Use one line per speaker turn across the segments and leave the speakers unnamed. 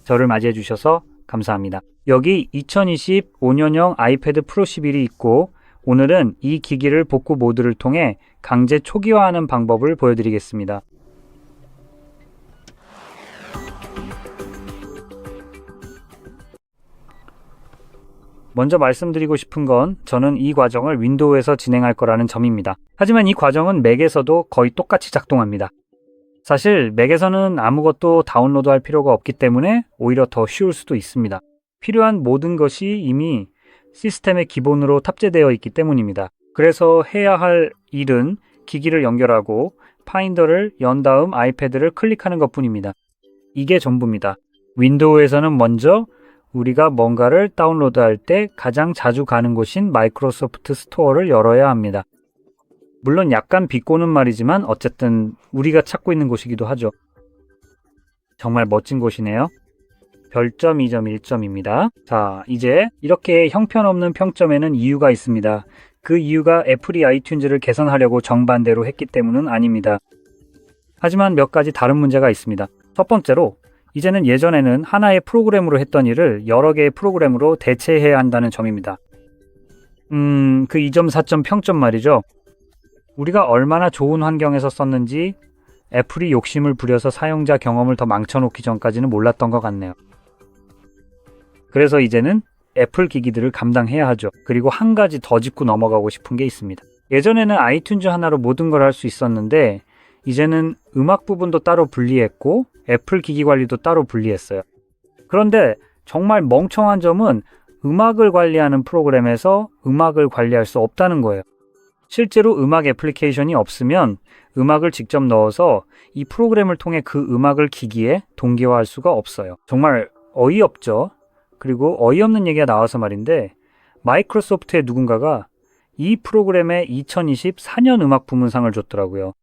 저를 맞이해 주셔서 감사합니다. 여기 2025년형 아이패드 프로 11이 있고 오늘은 이 기기를 복구 모드를 통해 강제 초기화하는 방법을 보여드리겠습니다. 먼저 말씀드리고 싶은 건 저는 이 과정을 윈도우에서 진행할 거라는 점입니다. 하지만 이 과정은 맥에서도 거의 똑같이 작동합니다. 사실 맥에서는 아무것도 다운로드할 필요가 없기 때문에 오히려 더 쉬울 수도 있습니다. 필요한 모든 것이 이미 시스템의 기본으로 탑재되어 있기 때문입니다. 그래서 해야 할 일은 기기를 연결하고 파인더를 연 다음 아이패드를 클릭하는 것뿐입니다. 이게 전부입니다. 윈도우에서는 먼저 우리가 뭔가를 다운로드할 때 가장 자주 가는 곳인 마이크로소프트 스토어를 열어야 합니다. 물론 약간 비꼬는 말이지만 어쨌든 우리가 찾고 있는 곳이기도 하죠. 정말 멋진 곳이네요. 별점 2.1점입니다. 자, 이제 이렇게 형편없는 평점에는 이유가 있습니다. 그 이유가 애플이 아이튠즈를 개선하려고 정반대로 했기 때문은 아닙니다. 하지만 몇 가지 다른 문제가 있습니다. 첫 번째로 이제는 예전에는 하나의 프로그램으로 했던 일을 여러 개의 프로그램으로 대체해야 한다는 점입니다. 그 2.4점 평점 말이죠. 우리가 얼마나 좋은 환경에서 썼는지 애플이 욕심을 부려서 사용자 경험을 더 망쳐놓기 전까지는 몰랐던 것 같네요. 그래서 이제는 애플 기기들을 감당해야 하죠. 그리고 한 가지 더 짚고 넘어가고 싶은 게 있습니다. 예전에는 아이튠즈 하나로 모든 걸 할 수 있었는데 이제는 음악 부분도 따로 분리했고 애플 기기 관리도 따로 분리했어요. 그런데 정말 멍청한 점은 음악을 관리하는 프로그램에서 음악을 관리할 수 없다는 거예요. 실제로 음악 애플리케이션이 없으면 음악을 직접 넣어서 이 프로그램을 통해 그 음악을 기기에 동기화할 수가 없어요. 정말 어이없죠. 그리고 어이없는 얘기가 나와서 말인데 마이크로소프트의 누군가가 이 프로그램에 2024년 음악 부문상을 줬더라고요.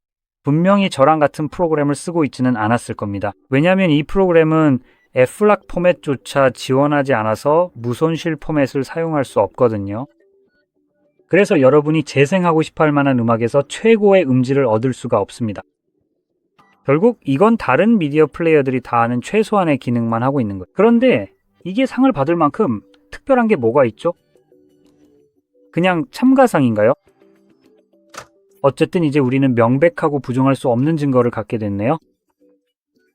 분명히 저랑 같은 프로그램을 쓰고 있지는 않았을 겁니다. 왜냐하면 이 프로그램은 FLAC 포맷조차 지원하지 않아서 무손실 포맷을 사용할 수 없거든요. 그래서 여러분이 재생하고 싶어 할 만한 음악에서 최고의 음질을 얻을 수가 없습니다. 결국 이건 다른 미디어 플레이어들이 다 하는 최소한의 기능만 하고 있는 거예요. 그런데 이게 상을 받을 만큼 특별한 게 뭐가 있죠? 그냥 참가상인가요? 어쨌든 이제 우리는 명백하고 부정할 수 없는 증거를 갖게 됐네요.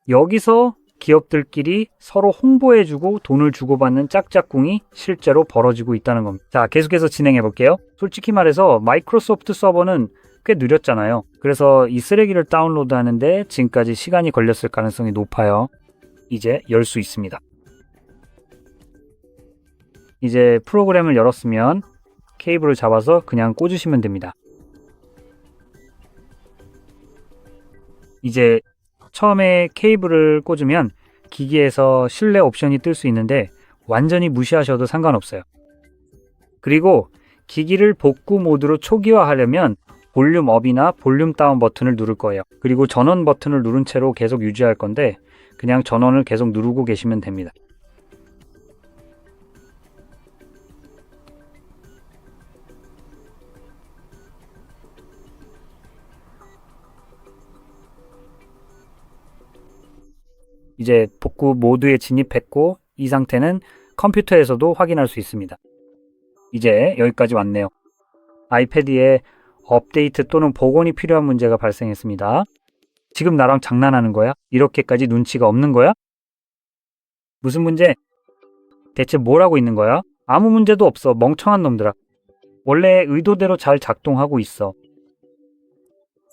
여기서 기업들끼리 서로 홍보해주고 돈을 주고받는 짝짝꿍이 실제로 벌어지고 있다는 겁니다. 자, 계속해서 진행해 볼게요. 솔직히 말해서 마이크로소프트 서버는 꽤 느렸잖아요. 그래서 이 쓰레기를 다운로드 하는데 지금까지 시간이 걸렸을 가능성이 높아요. 이제 열 수 있습니다. 이제 프로그램을 열었으면 케이블을 잡아서 그냥 꽂으시면 됩니다. 이제 처음에 케이블을 꽂으면 기기에서 실내 옵션이 뜰 수 있는데 완전히 무시하셔도 상관없어요. 그리고 기기를 복구 모드로 초기화하려면 볼륨 업이나 볼륨 다운 버튼을 누를 거예요. 그리고 전원 버튼을 누른 채로 계속 유지할 건데 그냥 전원을 계속 누르고 계시면 됩니다. 이제 복구 모드에 진입했고 이 상태는 컴퓨터에서도 확인할 수 있습니다. 이제 여기까지 왔네요. 아이패드에 업데이트 또는 복원이 필요한 문제가 발생했습니다. 지금 나랑 장난하는 거야? 이렇게까지 눈치가 없는 거야? 무슨 문제? 대체 뭘 하고 있는 거야? 아무 문제도 없어. 멍청한 놈들아. 원래 의도대로 잘 작동하고 있어.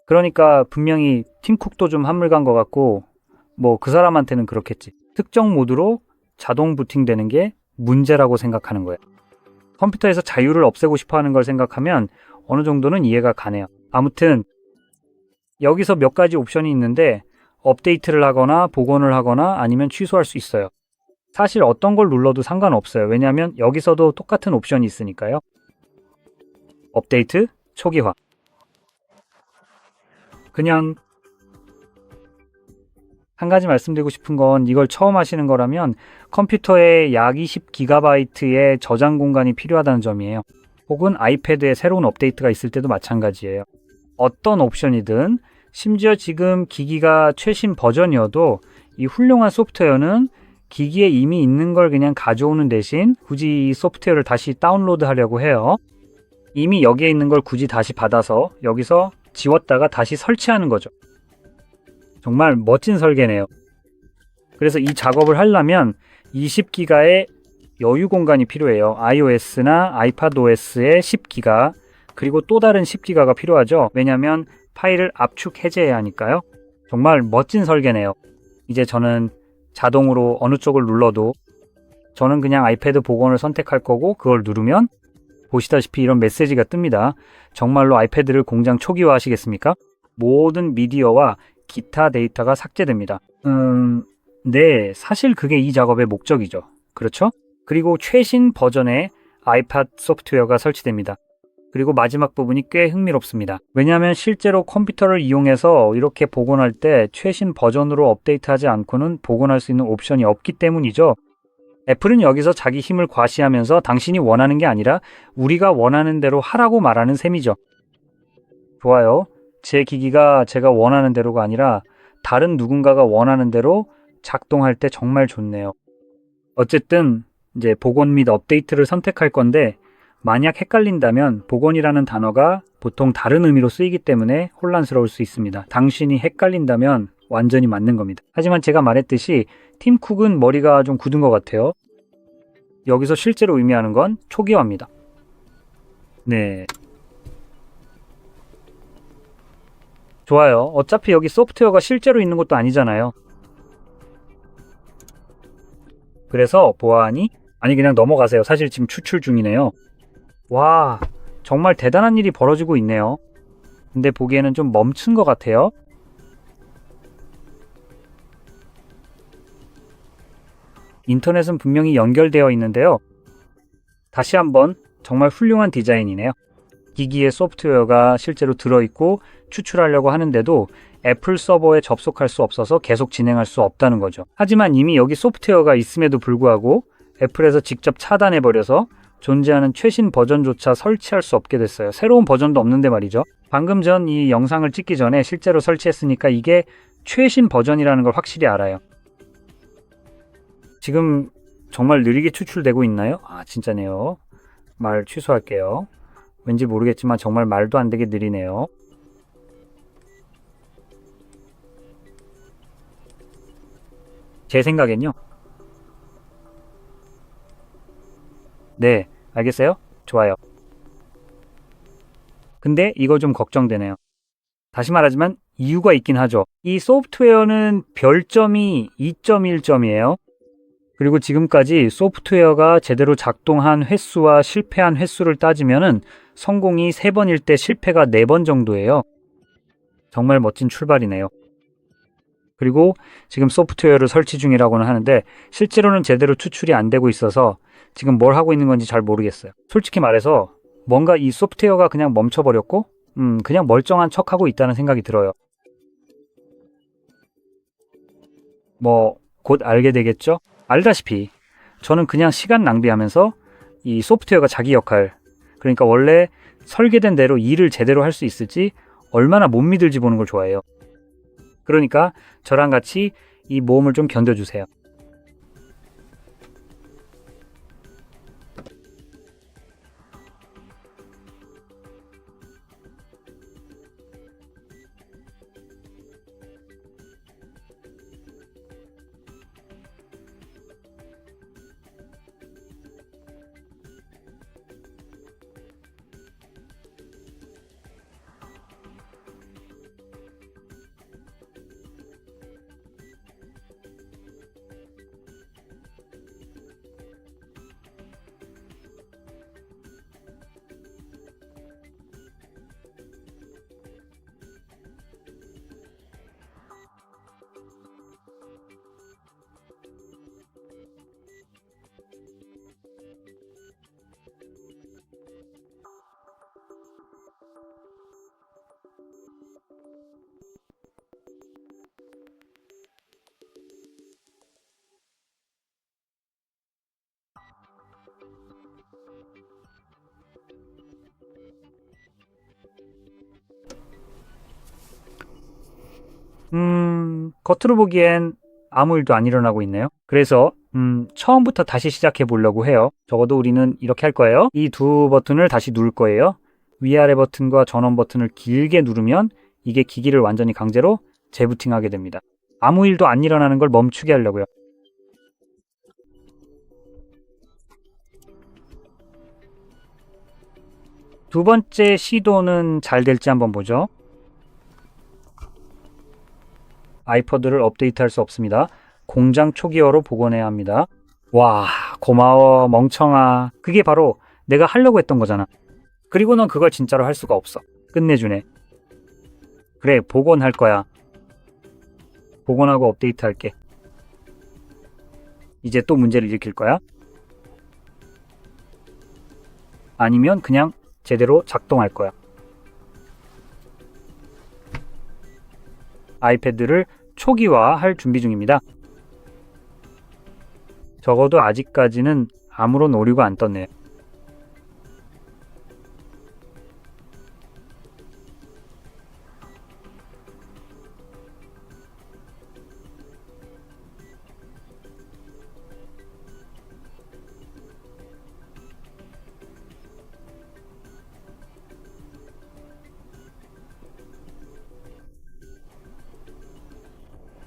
그러니까 분명히 팀쿡도 좀 한물 간 것 같고 뭐 그 사람한테는 그렇겠지. 특정 모드로 자동 부팅되는 게 문제라고 생각하는 거예요. 컴퓨터에서 자유를 없애고 싶어 하는 걸 생각하면 어느 정도는 이해가 가네요. 아무튼 여기서 몇 가지 옵션이 있는데 업데이트를 하거나 복원을 하거나 아니면 취소할 수 있어요. 사실 어떤 걸 눌러도 상관없어요. 왜냐하면 여기서도 똑같은 옵션이 있으니까요. 업데이트, 초기화. 그냥 한 가지 말씀드리고 싶은 건 이걸 처음 하시는 거라면 컴퓨터에 약 20GB의 저장 공간이 필요하다는 점이에요. 혹은 아이패드에 새로운 업데이트가 있을 때도 마찬가지예요. 어떤 옵션이든 심지어 지금 기기가 최신 버전이어도 이 훌륭한 소프트웨어는 기기에 이미 있는 걸 그냥 가져오는 대신 굳이 이 소프트웨어를 다시 다운로드 하려고 해요. 이미 여기에 있는 걸 굳이 다시 받아서 여기서 지웠다가 다시 설치하는 거죠. 정말 멋진 설계네요. 그래서 이 작업을 하려면 20기가의 여유 공간이 필요해요. iOS나 iPadOS에 10기가, 그리고 또 다른 10기가가 필요하죠. 왜냐하면 파일을 압축 해제해야 하니까요. 정말 멋진 설계네요. 이제 저는 자동으로 어느 쪽을 눌러도 저는 그냥 아이패드 복원을 선택할 거고, 그걸 누르면 보시다시피 이런 메시지가 뜹니다. 정말로 아이패드를 공장 초기화 하시겠습니까? 모든 미디어와 기타 데이터가 삭제됩니다. 네, 사실 그게 이 작업의 목적이죠. 그렇죠? 그리고 최신 버전의 아이팟 소프트웨어가 설치됩니다. 그리고 마지막 부분이 꽤 흥미롭습니다. 왜냐하면 실제로 컴퓨터를 이용해서 이렇게 복원할 때 최신 버전으로 업데이트하지 않고는 복원할 수 있는 옵션이 없기 때문이죠. 애플은 여기서 자기 힘을 과시하면서 당신이 원하는 게 아니라 우리가 원하는 대로 하라고 말하는 셈이죠. 좋아요. 제 기기가 제가 원하는 대로가 아니라 다른 누군가가 원하는 대로 작동할 때 정말 좋네요. 어쨌든 이제 복원 및 업데이트를 선택할 건데, 만약 헷갈린다면 복원이라는 단어가 보통 다른 의미로 쓰이기 때문에 혼란스러울 수 있습니다. 당신이 헷갈린다면 완전히 맞는 겁니다. 하지만 제가 말했듯이 팀 쿡은 머리가 좀 굳은 것 같아요. 여기서 실제로 의미하는 건 초기화입니다. 네. 좋아요. 어차피 여기 소프트웨어가 실제로 있는 것도 아니잖아요. 그래서 보아하니? 아니, 그냥 넘어가세요. 사실 지금 추출 중이네요. 와, 정말 대단한 일이 벌어지고 있네요. 근데 보기에는 좀 멈춘 것 같아요. 인터넷은 분명히 연결되어 있는데요. 다시 한번 정말 훌륭한 디자인이네요. 기기에 소프트웨어가 실제로 들어있고 추출하려고 하는데도 애플 서버에 접속할 수 없어서 계속 진행할 수 없다는 거죠. 하지만 이미 여기 소프트웨어가 있음에도 불구하고 애플에서 직접 차단해버려서 존재하는 최신 버전조차 설치할 수 없게 됐어요. 새로운 버전도 없는데 말이죠. 방금 전 이 영상을 찍기 전에 실제로 설치했으니까 이게 최신 버전이라는 걸 확실히 알아요. 지금 정말 느리게 추출되고 있나요? 아, 진짜네요. 말 취소할게요. 왠지 모르겠지만 정말 말도 안 되게 느리네요. 제 생각엔요. 네, 알겠어요? 좋아요. 근데 이거 좀 걱정되네요. 다시 말하지만 이유가 있긴 하죠. 이 소프트웨어는 별점이 2.1점이에요. 그리고 지금까지 소프트웨어가 제대로 작동한 횟수와 실패한 횟수를 따지면은 성공이 3번일 때 실패가 4번 정도예요. 정말 멋진 출발이네요. 그리고 지금 소프트웨어를 설치 중이라고는 하는데 실제로는 제대로 추출이 안 되고 있어서 지금 뭘 하고 있는 건지 잘 모르겠어요. 솔직히 말해서 뭔가 이 소프트웨어가 그냥 멈춰버렸고 그냥 멀쩡한 척하고 있다는 생각이 들어요. 뭐 곧 알게 되겠죠? 알다시피 저는 그냥 시간 낭비하면서 이 소프트웨어가 자기 역할, 그러니까 원래 설계된 대로 일을 제대로 할 수 있을지 얼마나 못 믿을지 보는 걸 좋아해요. 그러니까 저랑 같이 이 모험을 좀 견뎌주세요. 겉으로 보기엔 아무 일도 안 일어나고 있네요. 그래서 처음부터 다시 시작해 보려고 해요. 적어도 우리는 이렇게 할 거예요. 이 두 버튼을 다시 누를 거예요. 위아래 버튼과 전원 버튼을 길게 누르면 이게 기기를 완전히 강제로 재부팅하게 됩니다. 아무 일도 안 일어나는 걸 멈추게 하려고요. 두 번째 시도는 잘 될지 한번 보죠. 아이퍼드를 업데이트할 수 없습니다. 공장 초기화로 복원해야 합니다. 와, 고마워, 멍청아. 그게 바로 내가 하려고 했던 거잖아. 그리고 넌 그걸 진짜로 할 수가 없어. 끝내주네. 그래, 복원할 거야. 복원하고 업데이트 할게. 이제 또 문제를 일으킬 거야? 아니면 그냥 제대로 작동할 거야. 아이패드를 초기화할 준비 중입니다. 적어도 아직까지는 아무런 오류가 안 떴네요.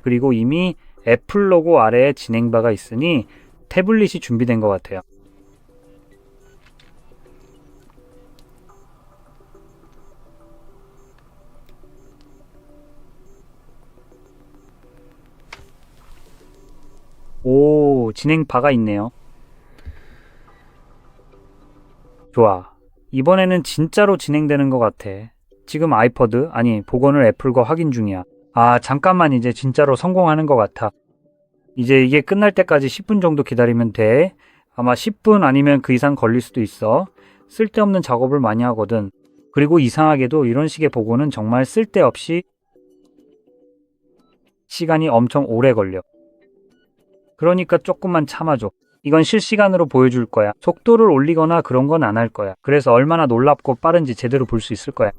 그리고 이미 애플 로고 아래에 진행바가 있으니 태블릿이 준비된 것 같아요. 오, 진행바가 있네요. 좋아. 이번에는 진짜로 진행되는 것 같아. 지금 아이퍼드, 아니, 복원을 애플과 확인 중이야. 아, 잠깐만 이제 진짜로 성공하는 것 같아. 이제 이게 끝날 때까지 10분 정도 기다리면 돼. 아마 10분 아니면 그 이상 걸릴 수도 있어. 쓸데없는 작업을 많이 하거든. 그리고 이상하게도 이런 식의 복원은 정말 쓸데없이 시간이 엄청 오래 걸려. 그러니까 조금만 참아줘. 이건 실시간으로 보여줄 거야. 속도를 올리거나 그런 건 안 할 거야. 그래서 얼마나 놀랍고 빠른지 제대로 볼 수 있을 거야.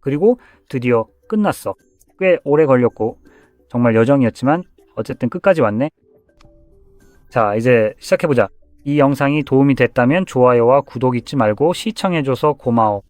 그리고 드디어 끝났어. 꽤 오래 걸렸고 정말 여정이었지만 어쨌든 끝까지 왔네. 자, 이제 시작해보자. 이 영상이 도움이 됐다면 좋아요와 구독 잊지 말고 시청해줘서 고마워.